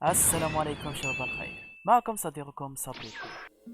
السلام عليكم شباب الخير، معكم صديقكم صبريكو.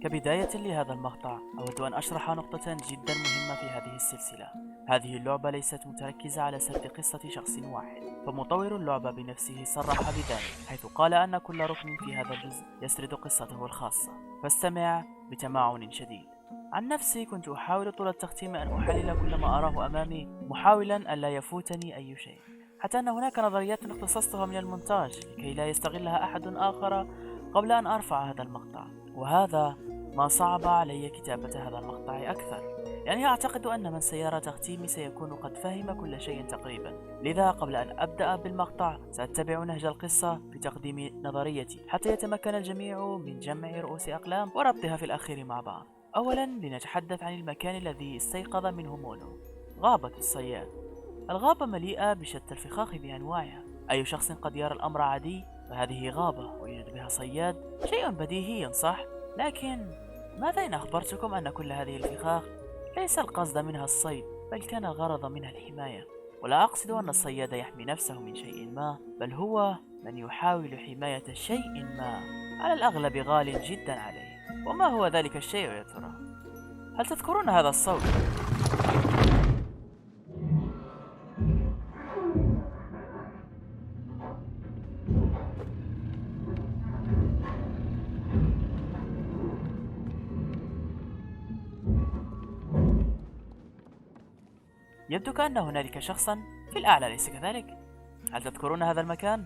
كبداية لهذا المقطع أود أن أشرح نقطة جدا مهمة في هذه السلسلة. هذه اللعبة ليست متركزة على سرد قصة شخص واحد، فمطور اللعبة بنفسه صرح بذلك، حيث قال أن كل ركن في هذا الجزء يسرد قصته الخاصة، فاستمع بتمعن شديد. عن نفسي كنت أحاول طول التختيم أن أحلل كل ما أراه أمامي، محاولا ألا يفوتني أي شيء، حتى أن هناك نظريات اختصصتها من المونتاج لكي لا يستغلها أحد آخر قبل أن أرفع هذا المقطع، وهذا ما صعب علي كتابة هذا المقطع أكثر، يعني أعتقد أن من سيرى تختيمي سيكون قد فهم كل شيء تقريبا. لذا قبل أن أبدأ بالمقطع سأتبع نهج القصة بتقديم نظريتي حتى يتمكن الجميع من جمع رؤوس أقلام وربطها في الأخير مع بعض. أولا لنتحدث عن المكان الذي استيقظ منه مونو، غابة الصياد. الغابة مليئة بشتى الفخاخ بأنواعها. أي شخص قد يرى الأمر عادي، فهذه غابة ويوجد بها صياد، شيء بديهي صح؟ لكن ماذا إن أخبرتكم أن كل هذه الفخاخ ليس القصد منها الصيد، بل كان الغرض منها الحماية؟ ولا أقصد أن الصياد يحمي نفسه من شيء ما، بل هو من يحاول حماية شيء ما، على الأغلب غال جدا عليه. وما هو ذلك الشيء يا ترى؟ هل تذكرون هذا الصوت؟ يبدو كأن هنالك شخصا في الأعلى، ليس كذلك؟ هل تذكرون هذا المكان؟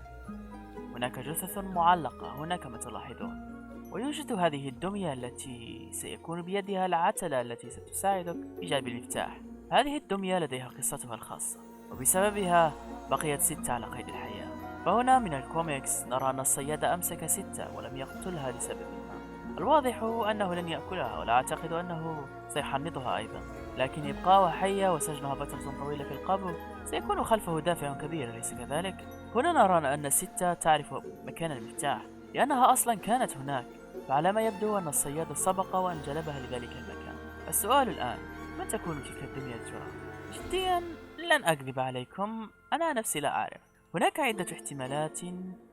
هناك جثث معلقة هنا كما تلاحظون، ويوجد هذه الدمية التي سيكون بيدها العتلة التي ستساعدك في جلب المفتاح. هذه الدمية لديها قصتها الخاصة، وبسببها بقيت ستة على قيد الحياة. فهنا من الكوميكس نرى أن الصياد أمسك ستة ولم يقتلها لسبب ما. الواضح أنه لن يأكلها، ولا أعتقد أنه سيحنطها أيضا، لكن إبقاؤها حية وسجنها فترة طويلة في القبو سيكون خلفه دافع كبير، أليس كذلك؟ هنا نرى أن ستة تعرف مكان المفتاح لأنها أصلا كانت هناك، فعلى ما يبدو أن الصياد سبق وأن جلبها لذلك المكان. السؤال الآن، من تكون تلك الدمية ترى؟ جديا لن أكذب عليكم، أنا نفسي لا أعرف. هناك عدة احتمالات،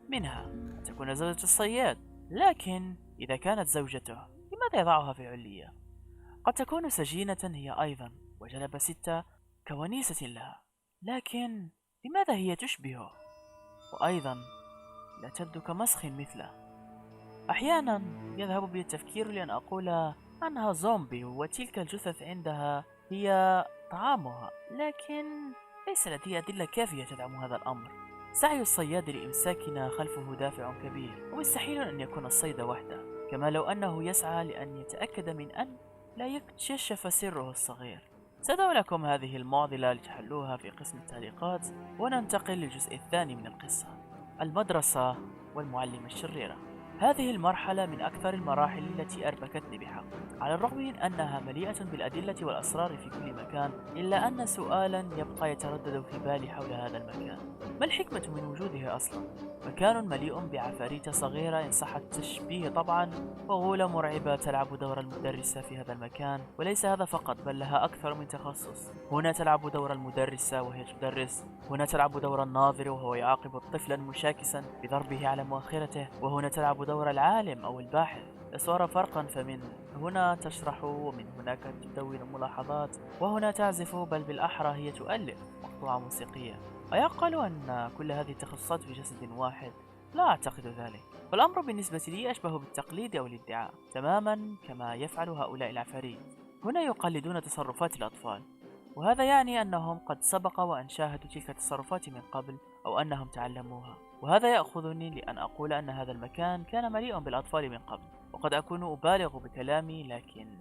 منها أن تكون زوجة الصياد، لكن إذا كانت زوجته لماذا يضعها في علية؟ قد تكون سجينة هي أيضا وجلب ستة كونيسة لها، لكن لماذا هي تشبهه؟ وأيضا لا تبدو كمسخ مثله. أحيانا يذهب بي التفكير لأن أقول أنها زومبي وتلك الجثث عندها هي طعامها، لكن ليس لدي أدلة كافية تدعم هذا الأمر. سعي الصياد لإمساكنا خلفه دافع كبير، ومستحيل أن يكون الصيد وحده، كما لو أنه يسعى لأن يتأكد من أن لا يكتشف سره الصغير. سأدع لكم هذه المعضلة لتحلوها في قسم التعليقات، وننتقل للجزء الثاني من القصة: المدرسة والمعلمة الشريرة. هذه المرحلة من أكثر المراحل التي أربكتني بحق، على الرغم من أنها مليئة بالأدلة والأسرار في كل مكان، إلا أن سؤالا يبقى يتردد في بالي حول هذا المكان: ما الحكمة من وجوده أصلا؟ مكان مليء بعفاريت صغيرة إن صح التشبيه طبعا، وغولة مرعبة تلعب دور المدرسة في هذا المكان، وليس هذا فقط بل لها أكثر من تخصص. هنا تلعب دور المدرسة وهي تدرس، هنا تلعب دور الناظر وهو يعاقب الطفل المشاكسا بضربه على مؤخرته، وهنا تلعب دور العالم أو الباحث. أصور فرقا، فمن هنا تشرح ومن هناك تدون ملاحظات، وهنا تعزف، بل بالأحرى هي تؤلف مقطوعة موسيقية. أيعقل أن كل هذه التخصصات في جسد واحد؟ لا أعتقد ذلك، فالأمر بالنسبة لي أشبه بالتقليد أو الادعاء تماما كما يفعل هؤلاء العفاريت. هنا يقلدون تصرفات الأطفال، وهذا يعني أنهم قد سبق وأن شاهدوا تلك التصرفات من قبل، أو أنهم تعلموها. وهذا يأخذني لأن أقول أن هذا المكان كان مليء بالأطفال من قبل، وقد أكون أبالغ بكلامي، لكن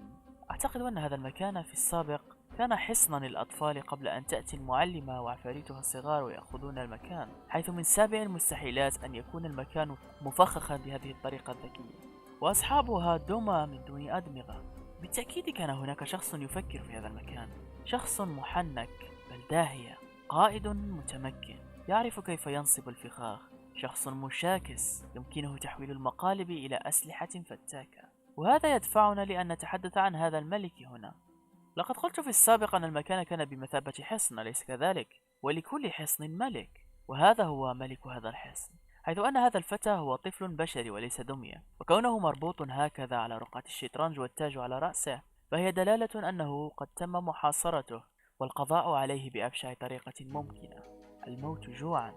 أعتقد أن هذا المكان في السابق كان حصنا للأطفال قبل أن تأتي المعلمة وعفاريتها الصغار ويأخذون المكان، حيث من سابع المستحيلات أن يكون المكان مفخخا بهذه الطريقة الذكية، وأصحابها دمى من دون أدمغة. بالتأكيد كان هناك شخص يفكر في هذا المكان، شخص محنك بل داهية، قائد متمكن يعرف كيف ينصب الفخاخ، شخص مشاكس يمكنه تحويل المقالب إلى أسلحة فتاكة. وهذا يدفعنا لأن نتحدث عن هذا الملك هنا. لقد قلت في السابق أن المكان كان بمثابة حصن، أليس كذلك؟ ولكل حصن ملك، وهذا هو ملك هذا الحصن. حيث أن هذا الفتى هو طفل بشري وليس دمية، وكونه مربوط هكذا على رقعة الشطرنج والتاج على رأسه فهي دلالة أنه قد تم محاصرته والقضاء عليه بأبشع طريقة ممكنة، الموت جوعا.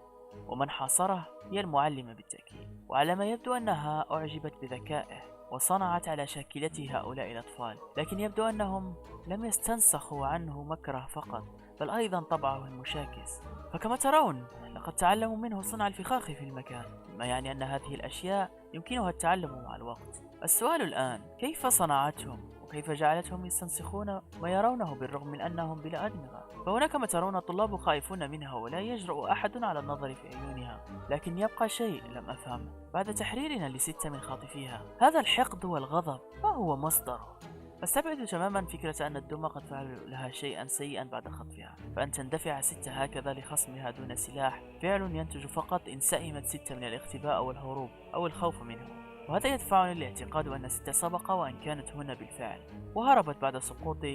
ومن حاصره هي المعلمة بالتأكيد، وعلى ما يبدو أنها أعجبت بذكائه وصنعت على شاكلته هؤلاء الأطفال، لكن يبدو أنهم لم يستنسخوا عنه مكره فقط بل أيضا طبعه المشاكس. فكما ترون لقد تعلموا منه صنع الفخاخ في المكان، ما يعني أن هذه الأشياء يمكنها التعلم مع الوقت. السؤال الآن كيف صنعتهم وكيف جعلتهم يستنسخون ما يرونه بالرغم من أنهم بلا أدمغة؟ فهنا كما ترون الطلاب خائفون منها ولا يجرؤ أحد على النظر في عيونها، لكن يبقى شيء لم أفهمه. بعد تحريرنا لستة من خاطفيها، هذا الحقد والغضب ما هو مصدره؟ أستبعد تماما فكرة أن الدمى قد فعلوا لها شيئا سيئا بعد خطفها، فأن تندفع ستة هكذا لخصمها دون سلاح فعل ينتج فقط إن سئمت ستة من الاختباء أو الهروب أو الخوف منه. وهذا يدفعني للاعتقاد أن ستة سبق وأن كانت هنا بالفعل وهربت بعد سقوط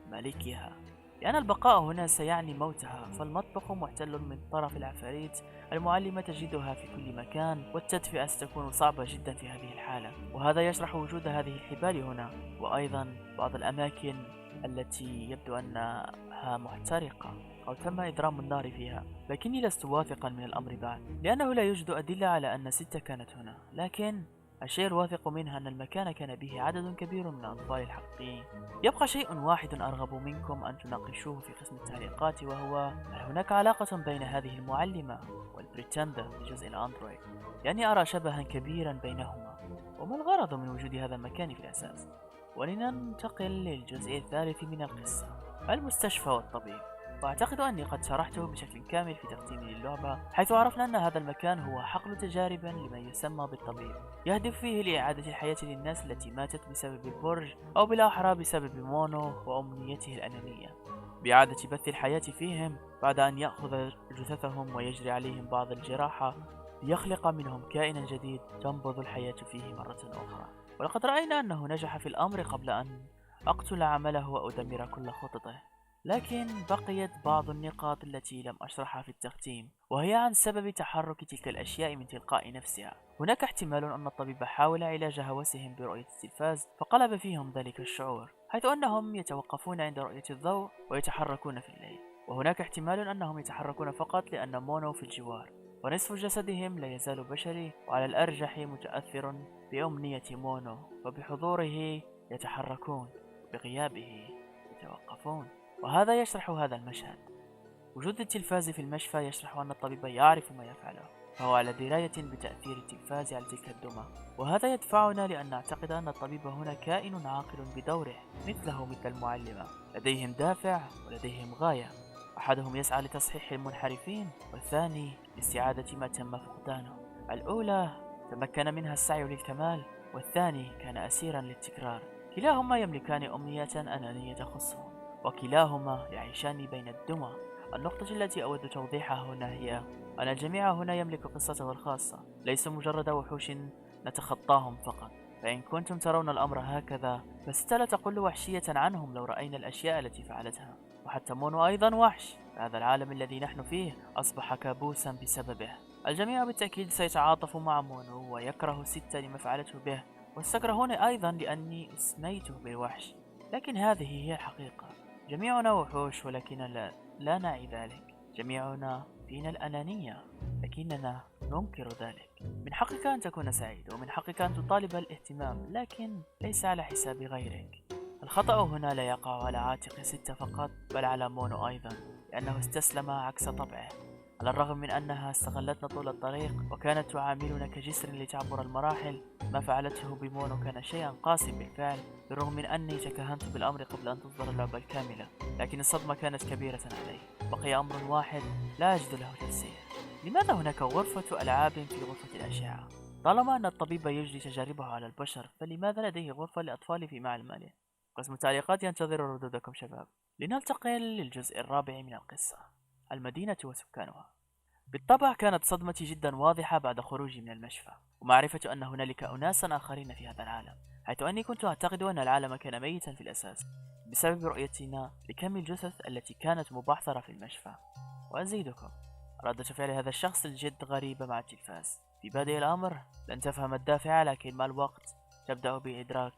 مالكها، لأن البقاء هنا سيعني موتها، فالمطبخ محتل من طرف العفاريت، المعلمة تجدها في كل مكان، والتدفئة ستكون صعبة جدا في هذه الحالة، وهذا يشرح وجود هذه الحبال هنا، وأيضا بعض الأماكن التي يبدو أنها محترقة أو تم إدرام النار فيها، لكني لست واثقا من الأمر بعد، لأنه لا يوجد أدلة على أن ستة كانت هنا، لكن الشيء الواثق منها أن المكان كان به عدد كبير من الأطفال الحقيقيين. يبقى شيء واحد أرغب منكم أن تناقشوه في قسم التعليقات، وهو هل هناك علاقة بين هذه المعلمة والبريتندر في جزء الأندرويد؟ لأني أرى شبها كبيرا بينهما، وما الغرض من وجود هذا المكان في الأساس؟ ولننتقل للجزء الثالث من القصة، المستشفى والطبيب. وأعتقد أني قد شرحته بشكل كامل في تقديمي للعبة، حيث عرفنا أن هذا المكان هو حقل تجارب لمن يسمى بالطبيب، يهدف فيه لإعادة الحياة للناس التي ماتت بسبب البرج أو بالأحرى بسبب مونو وأمنيته الأنانية، بإعادة بث الحياة فيهم بعد أن يأخذ جثثهم ويجري عليهم بعض الجراحة ليخلق منهم كائنا جديد تنبض الحياة فيه مرة أخرى. ولقد رأينا أنه نجح في الأمر قبل أن أقتل عمله وأدمر كل خططه، لكن بقيت بعض النقاط التي لم أشرحها في التختيم، وهي عن سبب تحرك تلك الأشياء من تلقاء نفسها. هناك احتمال أن الطبيب حاول علاج هوسهم برؤية التلفاز فقلب فيهم ذلك الشعور، حيث أنهم يتوقفون عند رؤية الضوء ويتحركون في الليل، وهناك احتمال أنهم يتحركون فقط لأن مونو في الجوار، ونصف جسدهم لا يزال بشري وعلى الأرجح متأثر بأمنية مونو، وبحضوره يتحركون وبغيابه يتوقفون. وهذا يشرح هذا المشهد. وجود التلفاز في المشفى يشرح أن الطبيب يعرف ما يفعله، فهو على دراية بتأثير التلفاز على تلك الدمى، وهذا يدفعنا لأن نعتقد أن الطبيب هنا كائن عاقل بدوره مثله مثل المعلمة، لديهم دافع ولديهم غاية، أحدهم يسعى لتصحيح المنحرفين والثاني لاستعادة ما تم فقدانه. الأولى تمكن منها السعي للكمال، والثاني كان أسيرا للتكرار. كلاهما يملكان أمنية أنانية تخصهم، وكلاهما يعيشان بين الدمى. النقطة التي أود توضيحها هنا هي أن الجميع هنا يملك قصته الخاصة، ليس مجرد وحوش نتخطاهم فقط. فإن كنتم ترون الأمر هكذا فستلا تقل وحشية عنهم لو رأينا الأشياء التي فعلتها. وحتى مونو أيضا وحش، هذا العالم الذي نحن فيه أصبح كابوسا بسببه. الجميع بالتأكيد سيتعاطف مع مونو ويكره ستة لما فعلته به، واستكرهون أيضا لأني أسميته بالوحش، لكن هذه هي الحقيقة. جميعنا وحوش، ولكننا لا نعي ذلك. جميعنا فينا الأنانية، لكننا ننكر ذلك. من حقك أن تكون سعيد، ومن حقك أن تطالب الاهتمام، لكن ليس على حساب غيرك. الخطأ هنا لا يقع على عاتق ستة فقط، بل على مونو أيضا، لأنه استسلم عكس طبعه. على الرغم من أنها استغلتنا طول الطريق وكانت تعاملنا كجسر لتعبر المراحل، ما فعلته بمونو كان شيئا قاسٍ بالفعل، بالرغم من أني تكهنت بالأمر قبل أن تصدر اللعبة الكاملة، لكن الصدمة كانت كبيرة علي. بقي أمر واحد لا أجد له تفسير: لماذا هناك غرفة ألعاب في غرفة الأشعة؟ طالما أن الطبيب يجري تجاربه على البشر، فلماذا لديه غرفة لأطفال في معمله؟ قسم التعليقات ينتظر ردودكم شباب. لننتقل للجزء الرابع من القصة، المدينة وسكانها. بالطبع كانت صدمتي جدا واضحة بعد خروجي من المشفى، ومعرفة أن هنالك أناسا آخرين في هذا العالم، حيث أني كنت أعتقد أن العالم كان ميتا في الأساس بسبب رؤيتنا لكم الجثث التي كانت مبعثرة في المشفى. وأزيدكم، ردة فعل هذا الشخص الجد غريبة مع التلفاز. في بادئ الأمر لن تفهم الدافع، لكن مع الوقت تبدأ بإدراك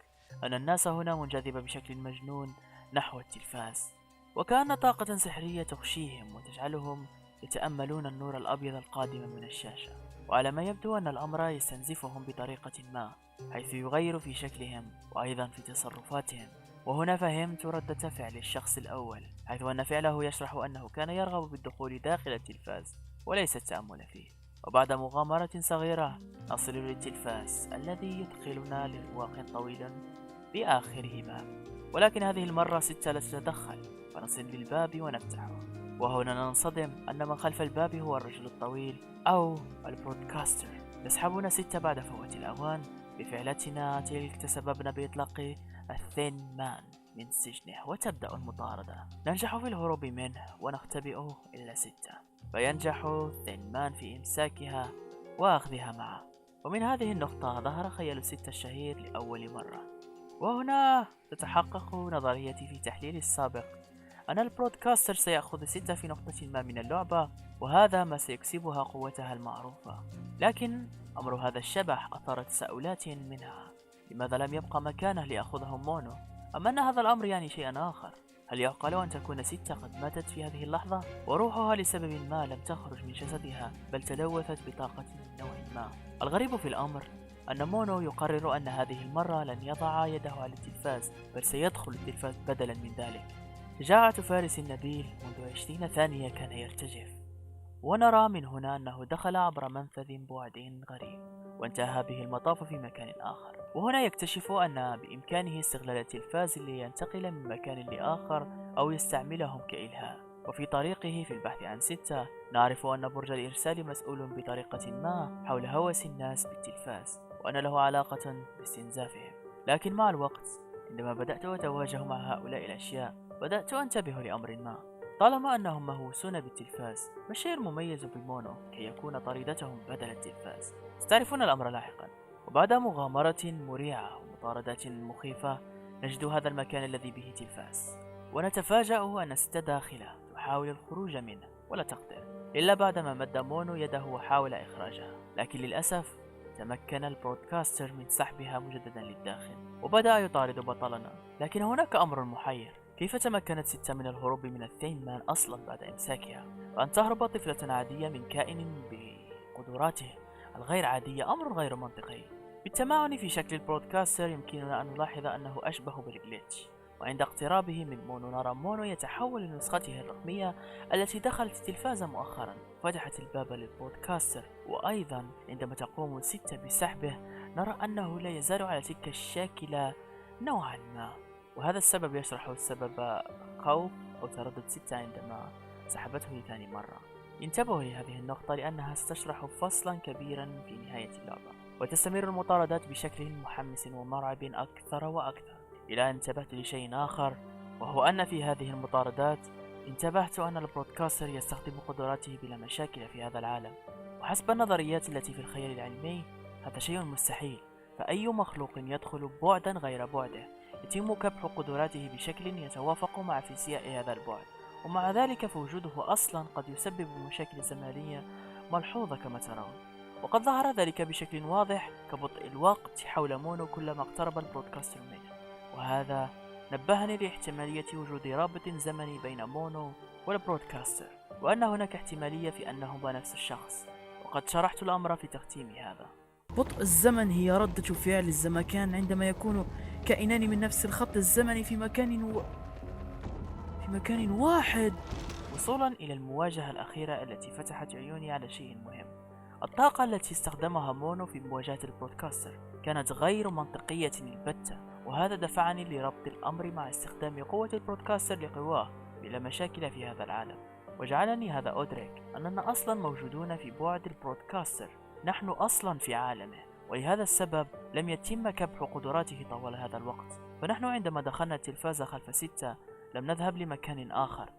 أن الناس هنا منجذبة بشكل مجنون نحو التلفاز، وكأن طاقة سحرية تغشيهم وتجعلهم يتأملون النور الأبيض القادم من الشاشة. وعلى ما يبدو أن الأمر يستنزفهم بطريقة ما، حيث يغير في شكلهم وأيضا في تصرفاتهم. وهنا فهمت ردة فعل الشخص الأول، حيث أن فعله يشرح أنه كان يرغب بالدخول داخل التلفاز وليس التأمل فيه. وبعد مغامرة صغيرة نصل للتلفاز الذي يدخلنا لرواق طويل بآخره باب، ولكن هذه المرة ستة لا تتدخل، فنصل للباب ونفتحه. وهنا ننصدم أن من خلف الباب هو الرجل الطويل أو البرودكاستر. يسحبنا ستة بعد فوات الأوان. بفعلتنا تلك تسببنا بإطلاق الثين مان من سجنه، وتبدأ المطاردة. ننجح في الهروب منه ونختبئ إلا ستة، فينجح ثين مان في إمساكها وأخذها معه. ومن هذه النقطة ظهر خيال ستة الشهير لأول مرة، وهنا تتحقق نظريتي في تحليلي السابق أن البرودكاستر سيأخذ ستة في نقطة ما من اللعبة، وهذا ما سيكسبها قوتها المعروفة. لكن أمر هذا الشبح أثار تساؤلات، منها لماذا لم يبقى مكانه ليأخذه مونو؟ أم أن هذا الأمر يعني شيئا آخر؟ هل يعقل أن تكون ستة قد ماتت في هذه اللحظة وروحها لسبب ما لم تخرج من جسدها، بل تلوثت بطاقة من نوع ما؟ الغريب في الأمر أن مونو يقرر أن هذه المرة لن يضع يده على التلفاز، بل سيدخل التلفاز بدلا من ذلك. شجاعة فارس النبيل منذ 20 ثانية كان يرتجف، ونرى من هنا أنه دخل عبر منفذ بعد غريب وانتهى به المطاف في مكان آخر. وهنا يكتشف أن بإمكانه استغلال التلفاز لينتقل من مكان لآخر أو يستعملهم كإلهاء. وفي طريقه في البحث عن ستة نعرف أن برج الإرسال مسؤول بطريقة ما حول هوس الناس بالتلفاز، وأن له علاقة باستنزافهم. لكن مع الوقت عندما بدأت أتواجه مع هؤلاء الأشياء بدأت أنتبه لأمر ما. طالما أنهم مهووسون بالتلفاز، ما الشيء المميز بمونو كي يكون طريدتهم بدل التلفاز؟ ستعرفون الأمر لاحقا. وبعد مغامرة مريعة ومطاردات مخيفة نجد هذا المكان الذي به تلفاز، ونتفاجأ أن ستة داخله تحاول الخروج منه ولا تقدر إلا بعدما مد مونو يده وحاول إخراجها. لكن للأسف تمكن البرودكاستر من سحبها مجددا للداخل وبدأ يطارد بطلنا. لكن هناك أمر محير، كيف تمكنت ستة من الهروب من الثين مان أصلا بعد إمساكها؟ وأن تهرب طفلة عادية من كائن بقدراته الغير عادية أمر غير منطقي. بالتمعن في شكل البرودكاستر يمكننا أن نلاحظ أنه أشبه بالجليتش، وعند اقترابه من مونو نرى مونو يتحول لنسخته الرقمية التي دخلت التلفاز مؤخرا، فتحت الباب للبودكاستر. وأيضا عندما تقوم ستة بسحبه نرى أنه لا يزال على تلك الشاكلة نوعا ما، وهذا السبب يشرح السبب خوف أو تردد ستة عندما سحبته لثاني مرة. انتبهوا لهذه النقطة لأنها ستشرح فصلا كبيرا في نهاية اللعبة. وتستمر المطاردات بشكل محمس ومرعب أكثر وأكثر، إلى أن انتبهت لشيء آخر، وهو أن في هذه المطاردات انتبهت أن البرودكاستر يستخدم قدراته بلا مشاكل في هذا العالم. وحسب النظريات التي في الخيال العلمي هذا شيء مستحيل، فأي مخلوق يدخل بعدا غير بعده يتم كبح قدراته بشكل يتوافق مع فيزياء هذا البعد، ومع ذلك فوجوده أصلا قد يسبب مشاكل زمنية ملحوظة كما ترون. وقد ظهر ذلك بشكل واضح كبطء الوقت حول مونو كلما اقترب البرودكاستر منه، وهذا نبهني لاحتمالية وجود رابط زمني بين مونو والبرودكاستر، وأن هناك احتمالية في أنهما نفس الشخص، وقد شرحت الأمر في تختيم هذا. بطء الزمن هي ردة فعل الزمكان عندما يكون كائنان من نفس الخط الزمني في مكان واحد. وصولا إلى المواجهة الأخيرة التي فتحت عيوني على شيء مهم. الطاقة التي استخدمها مونو في مواجهة البرودكاستر كانت غير منطقية البتة، وهذا دفعني لربط الأمر مع استخدام قوة البرودكاستر لقواه بلا مشاكل في هذا العالم، وجعلني هذا أدرك أننا أصلا موجودون في بعد البرودكاستر، نحن أصلا في عالمه، ولهذا السبب لم يتم كبح قدراته طوال هذا الوقت. فنحن عندما دخلنا التلفاز خلف ستة لم نذهب لمكان آخر،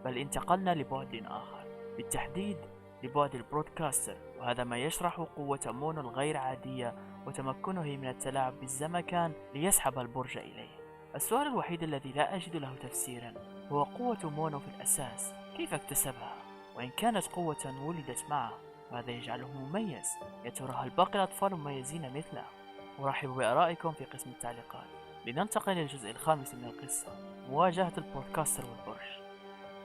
بل انتقلنا لبعد آخر، بالتحديد لبعد البرودكاستر، وهذا ما يشرح قوة مونو الغير عادية وتمكنه من التلاعب بالزمكان ليسحب البرج إليه. السؤال الوحيد الذي لا أجد له تفسيرا هو قوة مونو في الأساس كيف اكتسبها، وإن كانت قوة ولدت معه وهذا يجعله مميز. يا ترى هل باقي الأطفال مميزين مثله؟ أرحب بآرائكم في قسم التعليقات. لننتقل للجزء الخامس من القصة، مواجهة البودكاستر والبرج.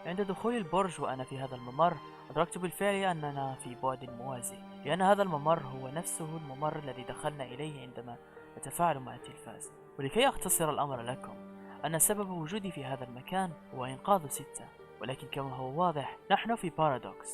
عند دخول البرج وأنا في هذا الممر أدركت بالفعل أننا في بعد موازي، لأن هذا الممر هو نفسه الممر الذي دخلنا إليه عندما نتفاعل مع التلفاز. ولكي أختصر الأمر لكم، أن سبب وجودي في هذا المكان هو إنقاذ 6، ولكن كما هو واضح نحن في بارادوكس،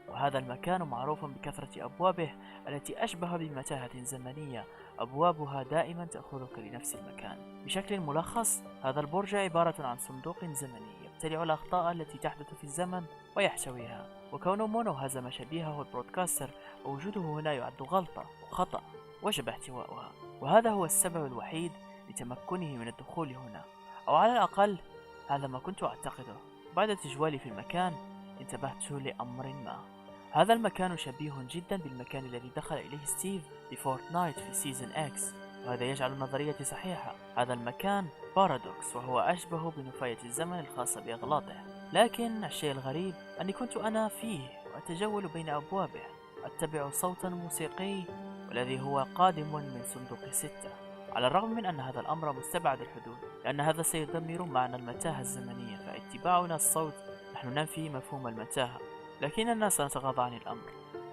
وهذا المكان معروف بكثرة أبوابه التي أشبه بمتاهة زمنية، أبوابها دائما تأخذك لنفس المكان. بشكل ملخص، هذا البرج عبارة عن صندوق زمني يبتلع الأخطاء التي تحدث في الزمن ويحتويها، وكون مونو هزم شبيهه البرودكاستر ووجوده هنا يعد غلطة وخطأ وجب احتوائها، وهذا هو السبب الوحيد لتمكنه من الدخول هنا، أو على الأقل هذا ما كنت أعتقده. بعد تجوالي في المكان انتبهت لأمر ما. هذا المكان شبيه جدا بالمكان الذي دخل إليه ستيف في فورتنايت في سيزن إكس، وهذا يجعل نظريتي صحيحة. هذا المكان بارادوكس، وهو أشبه بنفاية الزمن الخاصة بأغلاطه. لكن الشيء الغريب أني كنت أنا فيه وأتجول بين أبوابه، أتبع صوتا موسيقي والذي هو قادم من صندوق 6، على الرغم من أن هذا الأمر مستبعد الحدود، لأن هذا سيدمر معنى المتاهة الزمنية، فاتباعنا الصوت نحن ننفي مفهوم المتاهة، لكننا سنتغاضى عن الأمر.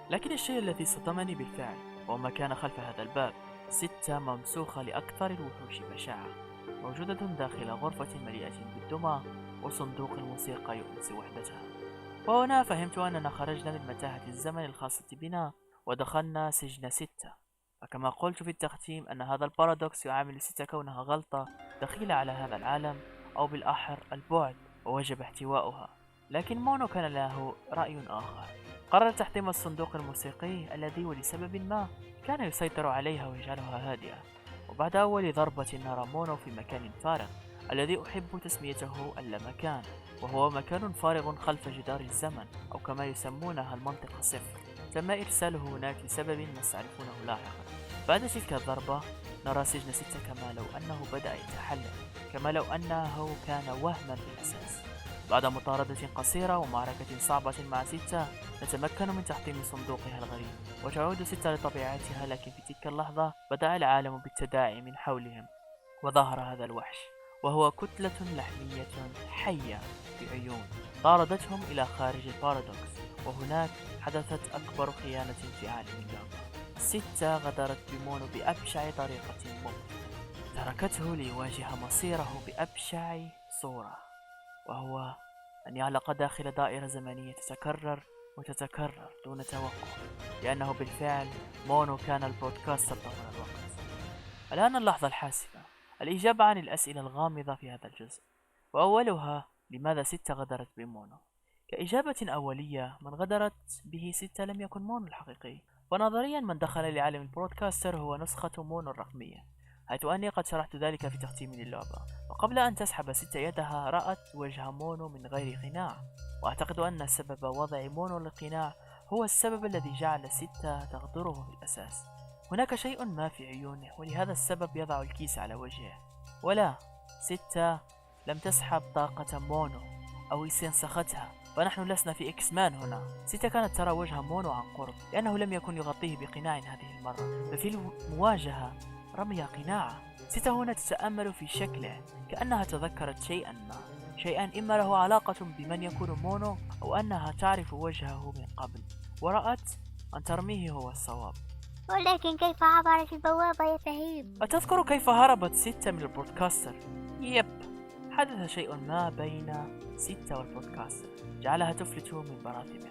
لكن الشيء الذي صدمني بالفعل هو ما كان خلف هذا الباب. 6 ممسوخة لأكثر الوحوش بشاعة، موجودة داخل غرفة مليئة بالدمى، وصندوق الموسيقى يؤنس وحدتها. وهنا فهمت أننا خرجنا من متاهة الزمن الخاصة بنا ودخلنا سجن 6. فكما قلت في التختيم أن هذا البارادوكس يعامل 6 كونها غلطة دخيلة على هذا العالم، أو بالأحر البعد، ووجب احتواؤها. لكن مونو كان له رأي آخر، قرر تحطيم الصندوق الموسيقي الذي ولسبب ما كان يسيطر عليها ويجعلها هادئة. وبعد أول ضربة نرى مونو في مكان فارغ الذي أحب تسميته اللامكان، وهو مكان فارغ خلف جدار الزمن، أو كما يسمونها المنطقة 0. تم إرساله هناك لسبب نستعرفونه لاحقا. بعد تلك الضربة نرى سجن 6 كما لو أنه بدأ يتحلل، كما لو أنه كان وهما بالأساس. بعد مطاردة قصيرة ومعركة صعبة مع 6 نتمكن من تحطيم صندوقها الغريب، وتعود 6 لطبيعتها. لكن في تلك اللحظة بدأ العالم بالتداعي من حولهم، وظهر هذا الوحش، وهو كتلة لحمية حية بعيون طاردتهم إلى خارج البارادوكس. وهناك حدثت أكبر خيانة في عالم اللعبة. 6 غدرت بمونو بأبشع طريقة ممكنة، تركته ليواجه مصيره بأبشع صورة، وهو أن يعلق داخل دائرة زمنية تتكرر وتتكرر دون توقف، لأنه بالفعل مونو كان البودكاستر طوال الوقت. الآن اللحظة الحاسمة، الإجابة عن الأسئلة الغامضة في هذا الجزء، وأولها لماذا 6 غدرت بمونو؟ كإجابة أولية، من غدرت به 6 لم يكن مونو الحقيقي، ونظريا من دخل لعالم البرودكاستر هو نسخة مونو الرقمية، حيث أني قد شرحت ذلك في تختيم للعبة. وقبل أن تسحب 6 يدها رأت وجه مونو من غير قناع، وأعتقد أن سبب وضع مونو للقناع هو السبب الذي جعل 6 تغدره في الأساس. هناك شيء ما في عيونه، ولهذا السبب يضع الكيس على وجهه. ولا 6 لم تسحب طاقة مونو أو استنسختها، فنحن لسنا في إكس مان هنا. 6 كانت ترى وجه مونو عن قرب، لأنه لم يكن يغطيه بقناع هذه المرة، ففي المواجهة رمي قناعه. 6 هنا تتأمل في شكله كأنها تذكرت شيئا إما له علاقة بمن يكون مونو، أو أنها تعرف وجهه من قبل، ورأت أن ترميه هو الصواب. ولكن كيف عبرت البوابة يا فهيم؟ أتذكر كيف هربت 6 من البودكاستر؟ يب، حدث شيء ما بين 6 والبودكاستر جعلها تفلت من براثمه،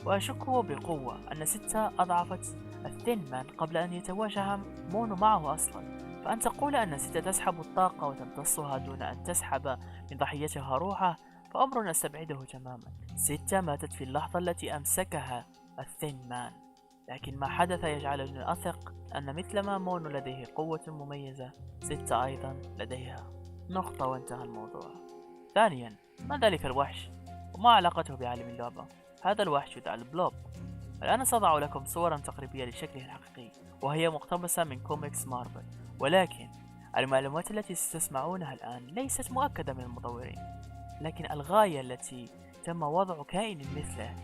وأشك بقوة أن 6 أضعفت الثين مان قبل أن يتواجه مونو معه أصلا. فأن تقول أن 6 تسحب الطاقة وتمتصها دون أن تسحب من ضحيتها روحه فأمر نستبعده تماما. 6 ماتت في اللحظة التي أمسكها الثين مان، لكن ما حدث يجعلني أثق أن مثلما مونو لديه قوة مميزة، 6 أيضا لديها. نقطة وانتهى الموضوع. ثانيا، ما ذلك الوحش وما علاقته بعالم اللعبة؟ هذا الوحش يدعى البلوب. الآن سأضع لكم صورا تقريبية لشكله الحقيقي، وهي مقتبسة من كوميكس مارفل، ولكن المعلومات التي ستسمعونها الآن ليست مؤكدة من المطورين، لكن الغاية التي تم وضع كائن مثله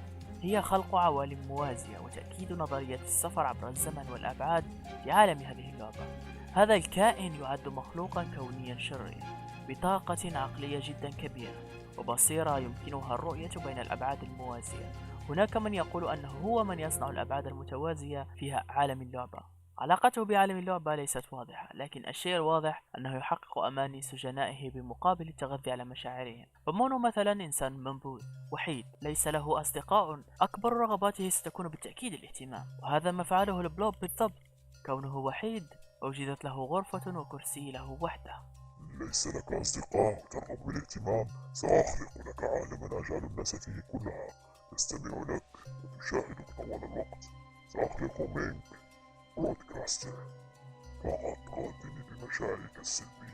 هي خلق عوالم موازية وتأكيد نظرية السفر عبر الزمن والأبعاد في عالم هذه اللعبة. هذا الكائن يعد مخلوقا كونيا شريا بطاقة عقلية جدا كبيرة وبصيرة يمكنها الرؤية بين الأبعاد الموازية. هناك من يقول أنه هو من يصنع الأبعاد المتوازية في عالم اللعبة. علاقته بعالم اللعبة ليست واضحة، لكن الشيء الواضح أنه يحقق أماني سجنائه بمقابل التغذي على مشاعرهم. فمونو مثلا إنسان منبوذ وحيد ليس له أصدقاء، أكبر رغباته ستكون بالتأكيد الاهتمام، وهذا ما فعله البلوب بالضبط. كونه وحيد وجدت له غرفة وكرسي له وحده. ليس لك أصدقاء ترغب بالاهتمام؟ سأخلق لك عالما أجعل الناس فيه كلها تستمع لك وتشاهدك طوال الوقت. سأخلق منك برودكاستر فقط غادني بمشاعرك السلبية.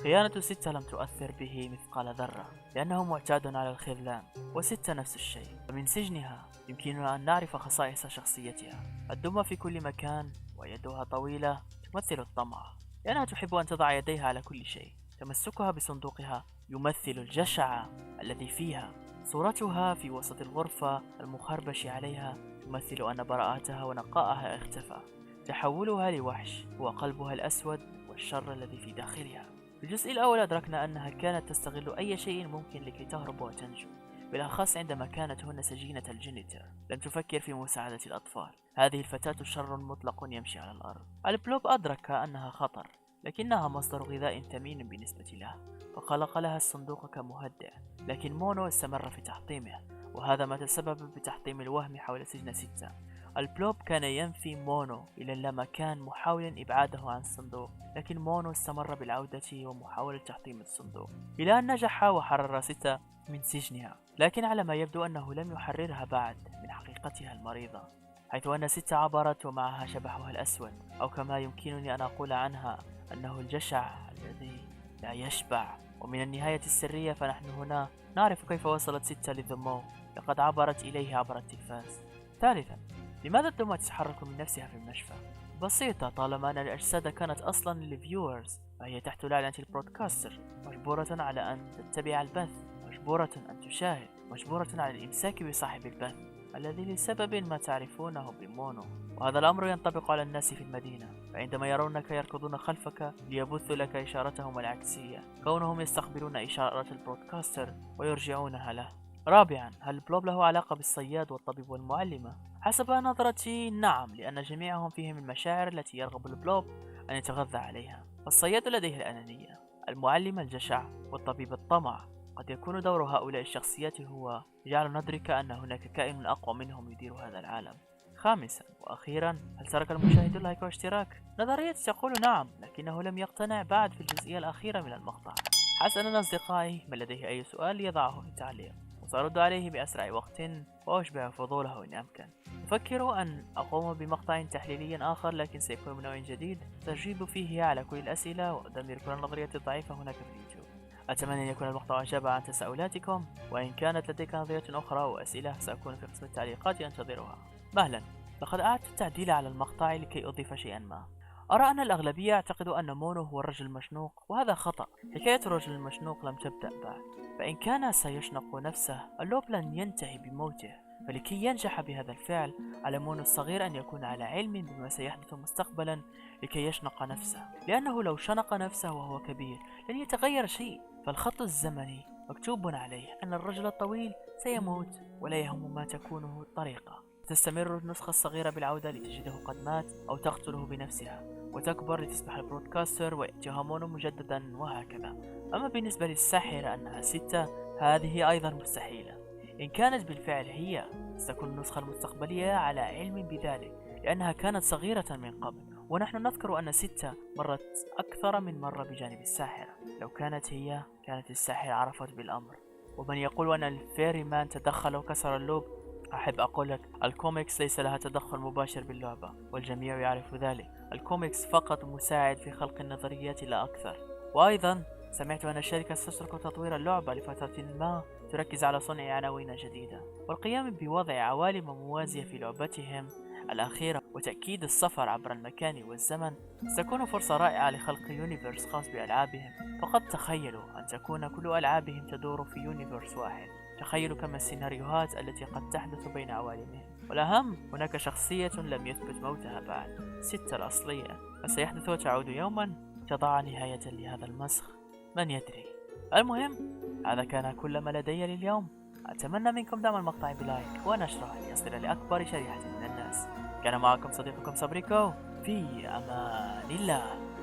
خيانة ستة لم تؤثر به مثقال ذرة لأنه معتاد على الخذلان، وستة نفس الشيء. ومن سجنها يمكننا أن نعرف خصائص شخصيتها. الدمى في كل مكان ويدها طويلة تمثل الطمع لأنها تحب أن تضع يديها على كل شيء. تمسكها بصندوقها يمثل الجشع الذي فيها. صورتها في وسط الغرفة المخربش عليها تمثل أن براءتها ونقاءها اختفى. تحولها لوحش هو قلبها الأسود والشر الذي في داخلها. في الجزء الأول أدركنا أنها كانت تستغل أي شيء ممكن لكي تهرب وتنجو، بالأخص عندما كانت هن سجينة الجينيتر. لم تفكر في مساعدة الأطفال. هذه الفتاة شر مطلق يمشي على الأرض. البلوب أدرك أنها خطر، لكنها مصدر غذاء ثمين بالنسبة له، فخلق لها الصندوق كمهدئ. لكن مونو استمر في تحطيمه، وهذا ما تسبب بتحطيم الوهم حول سجن ستة. البلوب كان ينفي مونو إلى اللامكان محاولا إبعاده عن الصندوق، لكن مونو استمر بالعودة ومحاولة تحطيم الصندوق إلى أن نجح وحرر ستة من سجنها. لكن على ما يبدو أنه لم يحررها بعد من حقيقتها المريضة، حيث أن ستة عبرت ومعها شبحها الأسود، أو كما يمكنني أن أقول عنها أنه الجشع الذي لا يشبع. ومن النهاية السرية فنحن هنا نعرف كيف وصلت ستة للذمو، لقد عبرت إليه عبر التلفاز. ثالثا، لماذا الدمى تتحرك من نفسها في المشفى؟ بسيطة، طالما أن الأجساد كانت أصلا للفيورز فهي تحت لعنة البرودكاستر، مجبورة على أن تتبع البث، مجبورة أن تشاهد، مجبورة على الإمساك بصاحب البث الذي لسبب ما تعرفونه بمونو. وهذا الأمر ينطبق على الناس في المدينة، فعندما يرونك يركضون خلفك ليبثوا لك إشارتهم العكسية، كونهم يستقبلون إشارة البرودكاستر ويرجعونها له. رابعا، هل بلوب له علاقة بالصياد والطبيب والمعلمة؟ حسب نظرتي نعم، لأن جميعهم فيهم المشاعر التي يرغب البلوب أن يتغذى عليها. الصياد لديه الأنانية، المعلم الجشع، والطبيب الطمع. قد يكون دور هؤلاء الشخصيات هو جعل ندرك أن هناك كائن أقوى منهم يدير هذا العالم. خامسا وأخيرا، هل ترك المشاهد اللايك واشتراك؟ نظريتي تقول نعم، لكنه لم يقتنع بعد في الجزئية الأخيرة من المقطع. حسنا أصدقائي، من لديه أي سؤال يضعه في التعليق وسأرد عليه بأسرع وقت وأشبع فضوله إن أمكن. أفكر أن أقوم بمقطع تحليلي آخر، لكن سيكون من نوع جديد سأجيب فيه على كل الأسئلة وأدمر كل النظريات الضعيفة هناك في اليوتيوب. أتمنى أن يكون المقطع أجاب عن تساؤلاتكم، وإن كانت لديك نظريات أخرى وأسئلة سأكون في قسم التعليقات أنتظرها. مهلا، لقد أعدت التعديل على المقطع لكي أضيف شيئا ما. أرى أن الأغلبية يعتقد أن مونو هو الرجل المشنوق، وهذا خطأ. حكاية الرجل المشنوق لم تبدأ بعد، فإن كان سيشنق نفسه اللوب لن ينتهي بموته. فلكي ينجح بهذا الفعل على مونو الصغير أن يكون على علم بما سيحدث مستقبلا لكي يشنق نفسه، لأنه لو شنق نفسه وهو كبير لن يتغير شيء. فالخط الزمني مكتوب عليه أن الرجل الطويل سيموت ولا يهم ما تكونه الطريقة. تستمر النسخة الصغيرة بالعودة لتجده قد مات أو تقتله بنفسها، وتكبر لتصبح البرودكاستر ويأتيها مونو مجددا، وهكذا. أما بالنسبة للساحرة أنها ستة، هذه أيضا مستحيلة. إن كانت بالفعل هي، ستكون النسخة المستقبلية على علم بذلك، لأنها كانت صغيرة من قبل، ونحن نذكر أن ستة مرت أكثر من مرة بجانب الساحرة. لو كانت هي، كانت الساحرة عرفت بالأمر. ومن يقول أن الفيري مان تدخل وكسر اللوب، أحب أقول لك الكوميكس ليس لها تدخل مباشر باللعبة، والجميع يعرف ذلك. الكوميكس فقط مساعد في خلق النظريات لا أكثر. وأيضا سمعت أن الشركة ستترك تطوير اللعبة لفترة ما تركز على صنع عناوين جديدة والقيام بوضع عوالم موازية في لعبتهم الأخيرة وتأكيد السفر عبر المكان والزمن. ستكون فرصة رائعة لخلق يونيفرس خاص بألعابهم. فقد تخيلوا أن تكون كل ألعابهم تدور في يونيفرس واحد، تخيلوا كم السيناريوهات التي قد تحدث بين عوالمهم. والأهم، هناك شخصية لم يثبت موتها بعد، ستة الأصلية، وسيحدث وتعود يوما تضع نهاية لهذا المسخ، من يدري. المهم، هذا كان كل ما لدي لليوم. أتمنى منكم دعم المقطع بلايك ونشره ليصل لأكبر شريحة من الناس. كان معكم صديقكم صبريكو، في أمان الله.